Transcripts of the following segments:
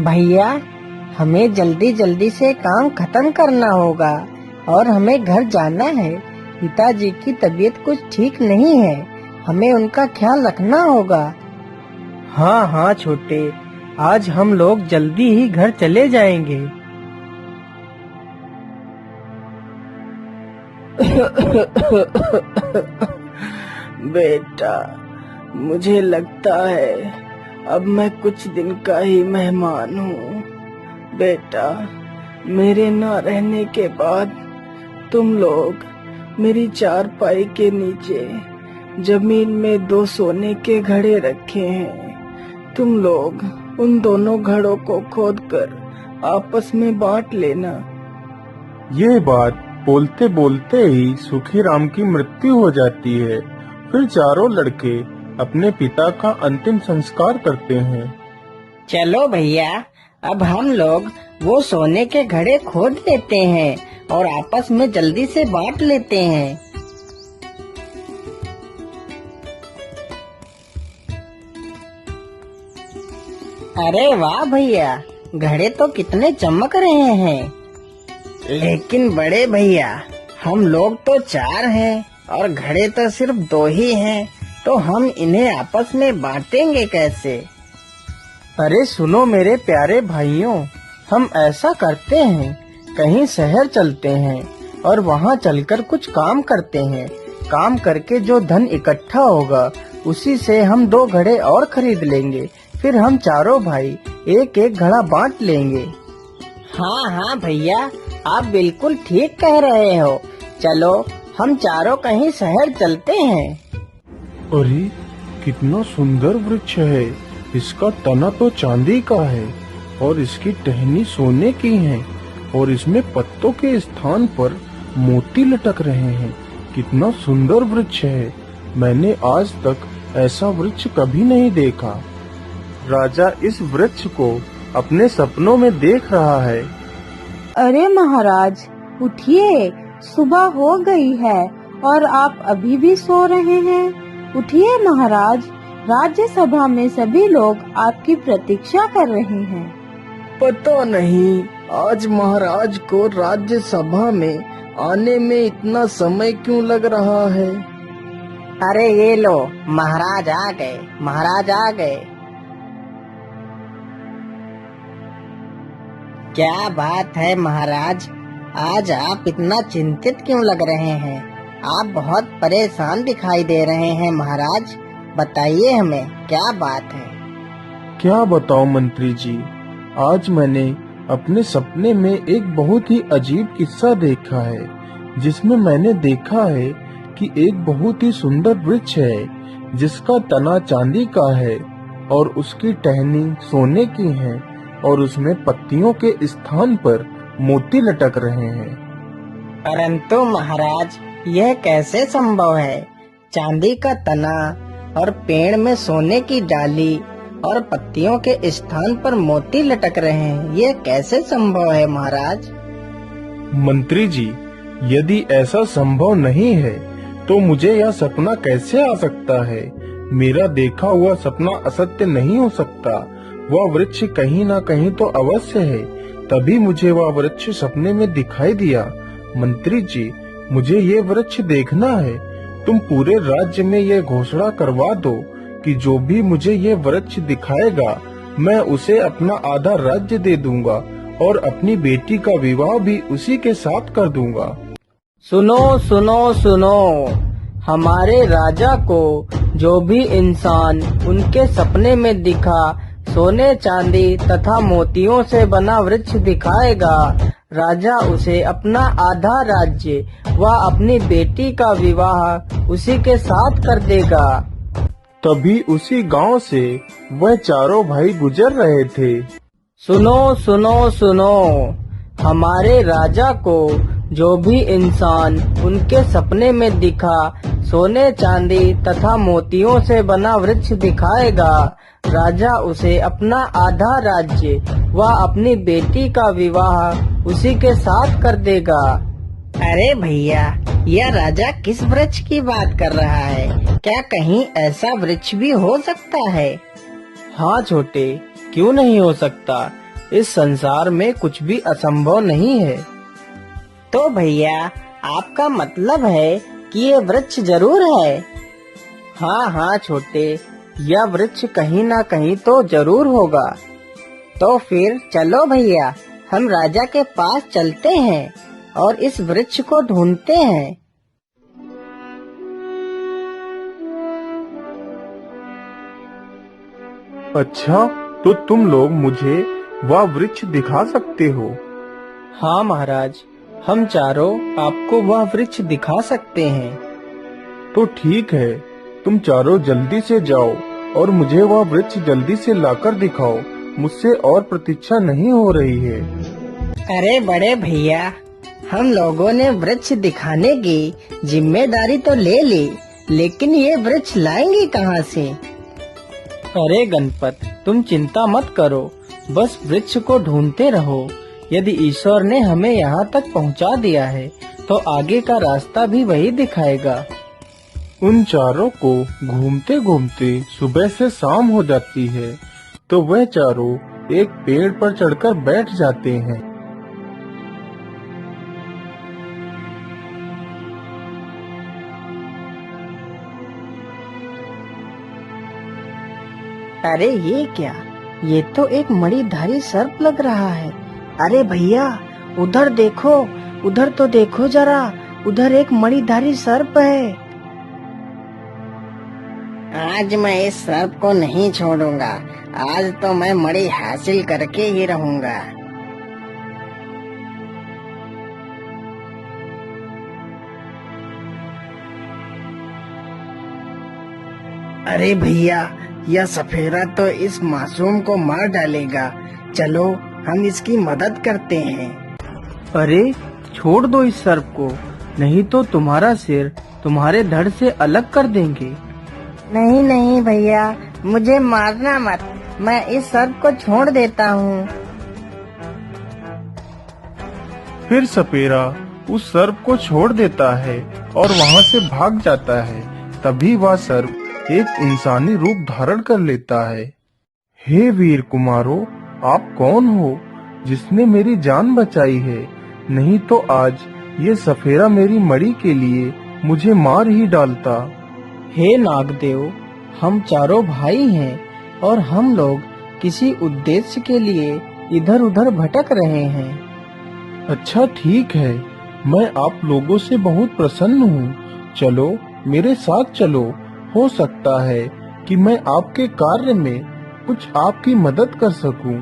भैया, हमें जल्दी जल्दी से काम खत्म करना होगा और हमें घर जाना है। पिताजी की तबीयत कुछ ठीक नहीं है, हमें उनका ख्याल रखना होगा। हाँ हाँ छोटे, आज हम लोग जल्दी ही घर चले जाएंगे। बेटा, मुझे लगता है अब मैं कुछ दिन का ही मेहमान हूँ। बेटा, मेरे न रहने के बाद तुम लोग मेरी चारपाई के नीचे जमीन में 2 सोने के घड़े रखे हैं। तुम लोग उन दोनों घड़ों को खोदकर आपस में बांट लेना। ये बात बोलते बोलते ही सुखीराम की मृत्यु हो जाती है। फिर चारों लड़के अपने पिता का अंतिम संस्कार करते हैं। चलो भैया, अब हम लोग वो सोने के घड़े खोद लेते हैं और आपस में जल्दी से बांट लेते हैं। अरे वाह भैया, घड़े तो कितने चमक रहे हैं। लेकिन बड़े भैया, हम लोग तो 4 हैं और घड़े तो सिर्फ 2 ही हैं, तो हम इन्हें आपस में बांटेंगे कैसे? अरे सुनो मेरे प्यारे भाइयों, हम ऐसा करते हैं, कहीं शहर चलते हैं और वहाँ चलकर कुछ काम करते हैं। काम करके जो धन इकट्ठा होगा उसी से हम 2 घड़े और खरीद लेंगे। फिर हम चारों भाई एक एक घड़ा बांट लेंगे। हाँ हाँ भैया, आप बिल्कुल ठीक कह रहे हो। चलो हम चारों कहीं शहर चलते हैं। अरे कितना सुंदर वृक्ष है। इसका तना तो चांदी का है और इसकी टहनी सोने की है और इसमें पत्तों के स्थान पर मोती लटक रहे हैं। कितना सुंदर वृक्ष है। मैंने आज तक ऐसा वृक्ष कभी नहीं देखा। राजा इस वृक्ष को अपने सपनों में देख रहा है। अरे महाराज, उठिए, सुबह हो गई है और आप अभी भी सो रहे हैं। उठिए महाराज, राज्य सभा में सभी लोग आपकी प्रतीक्षा कर रहे हैं। पता नहीं आज महाराज को राज्य सभा में आने में इतना समय क्यों लग रहा है। अरे ये लो, महाराज आ गए, महाराज आ गए। क्या बात है महाराज, आज आप इतना चिंतित क्यों लग रहे हैं? आप बहुत परेशान दिखाई दे रहे हैं महाराज। बताइए हमें क्या बात है। क्या बताऊं मंत्री जी, आज मैंने अपने सपने में एक बहुत ही अजीब किस्सा देखा है, जिसमें मैंने देखा है कि एक बहुत ही सुंदर वृक्ष है जिसका तना चांदी का है और उसकी टहनी सोने की है और उसमें पत्तियों के स्थान पर मोती लटक रहे हैं। परंतु महाराज, यह कैसे संभव है? चांदी का तना और पेड़ में सोने की डाली और पत्तियों के स्थान पर मोती लटक रहे हैं, ये कैसे संभव है महाराज? मंत्री जी, यदि ऐसा संभव नहीं है तो मुझे यह सपना कैसे आ सकता है? मेरा देखा हुआ सपना असत्य नहीं हो सकता। वह वृक्ष कहीं ना कहीं तो अवश्य है, तभी मुझे वह वृक्ष सपने में दिखाई दिया। मंत्री जी, मुझे ये वृक्ष देखना है। तुम पूरे राज्य में ये घोषणा करवा दो कि जो भी मुझे ये वृक्ष दिखाएगा, मैं उसे अपना आधा राज्य दे दूंगा और अपनी बेटी का विवाह भी उसी के साथ कर दूंगा। सुनो सुनो सुनो, हमारे राजा को जो भी इंसान उनके सपने में दिखा सोने चांदी तथा मोतियों से बना वृक्ष दिखाएगा, राजा उसे अपना आधा राज्य व अपनी बेटी का विवाह उसी के साथ कर देगा। तभी उसी गांव से वह चारों भाई गुजर रहे थे। सुनो सुनो सुनो, हमारे राजा को जो भी इंसान उनके सपने में दिखा सोने चांदी तथा मोतियों से बना वृक्ष दिखाएगा, राजा उसे अपना आधा राज्य व अपनी बेटी का विवाह उसी के साथ कर देगा। अरे भैया, यह राजा किस वृक्ष की बात कर रहा है? क्या कहीं ऐसा वृक्ष भी हो सकता है? हाँ छोटे, क्यों नहीं हो सकता। इस संसार में कुछ भी असंभव नहीं है। तो भैया आपका मतलब है कि ये वृक्ष जरूर है? हाँ हाँ छोटे, यह वृक्ष कहीं ना कहीं तो जरूर होगा। तो फिर चलो भैया, हम राजा के पास चलते हैं और इस वृक्ष को ढूंढते हैं। अच्छा, तो तुम लोग मुझे वह वृक्ष दिखा सकते हो? हाँ महाराज, हम चारों आपको वह वृक्ष दिखा सकते हैं। तो ठीक है, तुम चारों जल्दी से जाओ और मुझे वह वृक्ष जल्दी से लाकर दिखाओ। मुझसे और प्रतीक्षा नहीं हो रही है। अरे बड़े भैया, हम लोगों ने वृक्ष दिखाने की जिम्मेदारी तो ले ली, लेकिन ये वृक्ष लाएंगे कहाँ से? अरे गणपत, तुम चिंता मत करो, बस वृक्ष को ढूंढते रहो। यदि ईश्वर ने हमें यहाँ तक पहुँचा दिया है, तो आगे का रास्ता भी वही दिखाएगा। उन चारों को घूमते घूमते सुबह से शाम हो जाती है, तो वह चारों एक पेड़ पर चढ़कर बैठ जाते हैं। अरे ये क्या? ये तो एक मणिधारी सर्प लग रहा है। अरे भैया, उधर देखो, उधर तो देखो जरा, उधर एक मणिधारी सर्प है। आज मैं इस सर्प को नहीं छोड़ूंगा। आज तो मैं मणि हासिल करके ही रहूंगा। अरे भैया, यह सफेरा तो इस मासूम को मार डालेगा। चलो हम इसकी मदद करते हैं। अरे छोड़ दो इस सर्प को, नहीं तो तुम्हारा सिर तुम्हारे धड़ से अलग कर देंगे। नहीं नहीं भैया, मुझे मारना मत, मैं इस सर्प को छोड़ देता हूँ। फिर सपेरा उस सर्प को छोड़ देता है और वहाँ से भाग जाता है। तभी वह सर्प एक इंसानी रूप धारण कर लेता है। हे वीर कुमारों, आप कौन हो जिसने मेरी जान बचाई है? नहीं तो आज ये सफेरा मेरी मणि के लिए मुझे मार ही डालता। हे नागदेव, हम चारों भाई हैं और हम लोग किसी उद्देश्य के लिए इधर उधर भटक रहे हैं। अच्छा ठीक है, मैं आप लोगों से बहुत प्रसन्न हूँ। चलो मेरे साथ चलो, हो सकता है कि मैं आपके कार्य में कुछ आपकी मदद कर सकूं।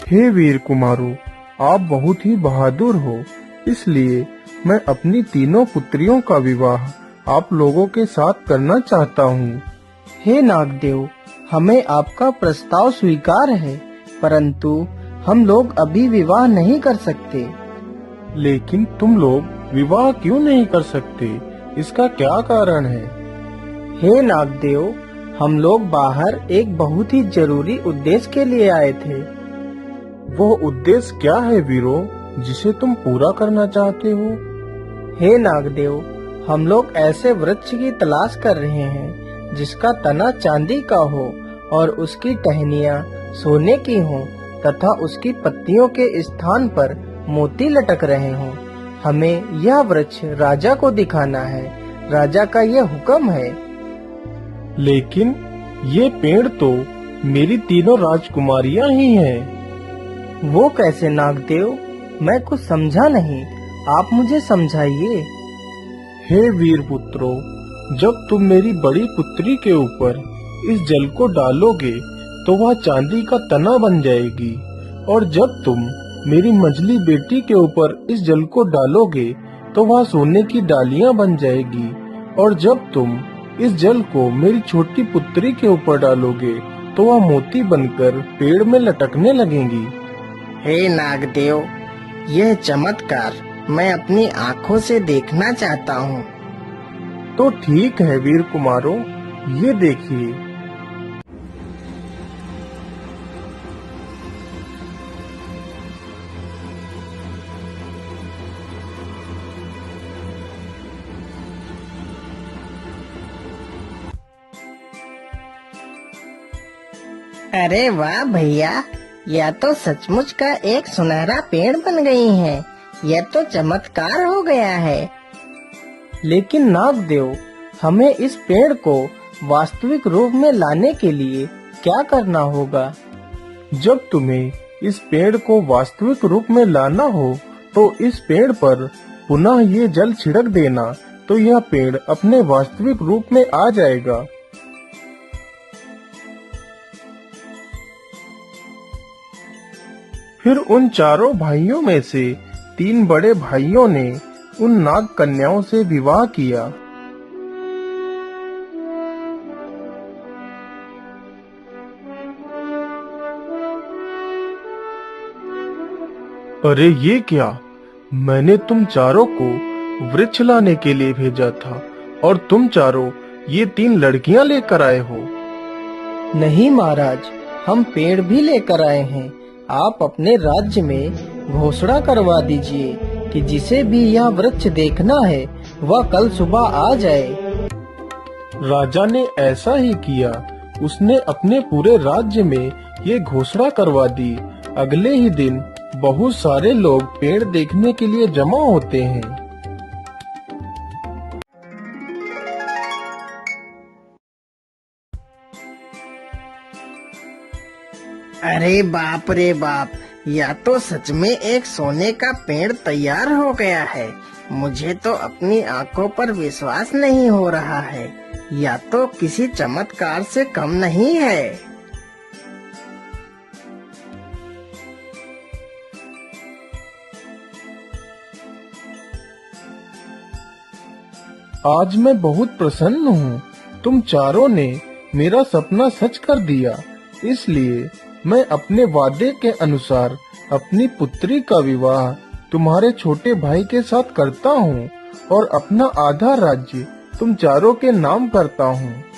हे वीर कुमारों, आप बहुत ही बहादुर हो, इसलिए मैं अपनी तीनों पुत्रियों का विवाह आप लोगों के साथ करना चाहता हूँ। हे नागदेव, हमें आपका प्रस्ताव स्वीकार है, परंतु हम लोग अभी विवाह नहीं कर सकते। लेकिन तुम लोग विवाह क्यों नहीं कर सकते? इसका क्या कारण है? हे नागदेव, हम लोग बाहर एक बहुत ही जरूरी उद्देश्य के लिए आए थे। वो उद्देश्य क्या है वीरों, जिसे तुम पूरा करना चाहते हो? हे नागदेव, हम लोग ऐसे वृक्ष की तलाश कर रहे हैं जिसका तना चांदी का हो और उसकी टहनियाँ सोने की हों तथा उसकी पत्तियों के स्थान पर मोती लटक रहे हों। हमें यह वृक्ष राजा को दिखाना है, राजा का यह हुक्म है। लेकिन ये पेड़ तो मेरी तीनों राजकुमारियां ही हैं। वो कैसे नागदेव? मैं कुछ समझा नहीं, आप मुझे समझाइए। हे वीर पुत्रों, जब तुम मेरी बड़ी पुत्री के ऊपर इस जल को डालोगे तो वह चांदी का तना बन जाएगी, और जब तुम मेरी मझली बेटी के ऊपर इस जल को डालोगे तो वह सोने की डालियां बन जाएगी, और जब तुम इस जल को मेरी छोटी पुत्री के ऊपर डालोगे तो वह मोती बनकर पेड़ में लटकने लगेंगी। हे नागदेव, यह चमत्कार मैं अपनी आँखों से देखना चाहता हूँ। तो ठीक है वीर कुमारों, ये देखिए। अरे वाह भैया, यह तो सचमुच का एक सुनहरा पेड़ बन गई है। यह तो चमत्कार हो गया है। लेकिन नागदेव, हमें इस पेड़ को वास्तविक रूप में लाने के लिए क्या करना होगा? जब तुम्हें इस पेड़ को वास्तविक रूप में लाना हो तो इस पेड़ पर पुनः ये जल छिड़क देना, तो यह पेड़ अपने वास्तविक रूप में आ जाएगा। फिर उन चारों भाइयों में से 3 बड़े भाइयों ने उन नाग कन्याओं से विवाह किया। अरे ये क्या, मैंने तुम चारों को वृक्ष लाने के लिए भेजा था और तुम चारों ये 3 लड़कियां लेकर आए हो। नहीं महाराज, हम पेड़ भी लेकर आए हैं। आप अपने राज्य में घोषणा करवा दीजिए कि जिसे भी यह वृक्ष देखना है वह कल सुबह आ जाए। राजा ने ऐसा ही किया। उसने अपने पूरे राज्य में ये घोषणा करवा दी। अगले ही दिन बहुत सारे लोग पेड़ देखने के लिए जमा होते हैं। अरे बाप रे बाप, यह तो सच में एक सोने का पेड़ तैयार हो गया है। मुझे तो अपनी आंखों पर विश्वास नहीं हो रहा है। यह तो किसी चमत्कार से कम नहीं है। आज मैं बहुत प्रसन्न हूँ। तुम चारों ने मेरा सपना सच कर दिया। इसलिए मैं अपने वादे के अनुसार अपनी पुत्री का विवाह तुम्हारे छोटे भाई के साथ करता हूँ और अपना आधा राज्य तुम चारों के नाम करता हूँ।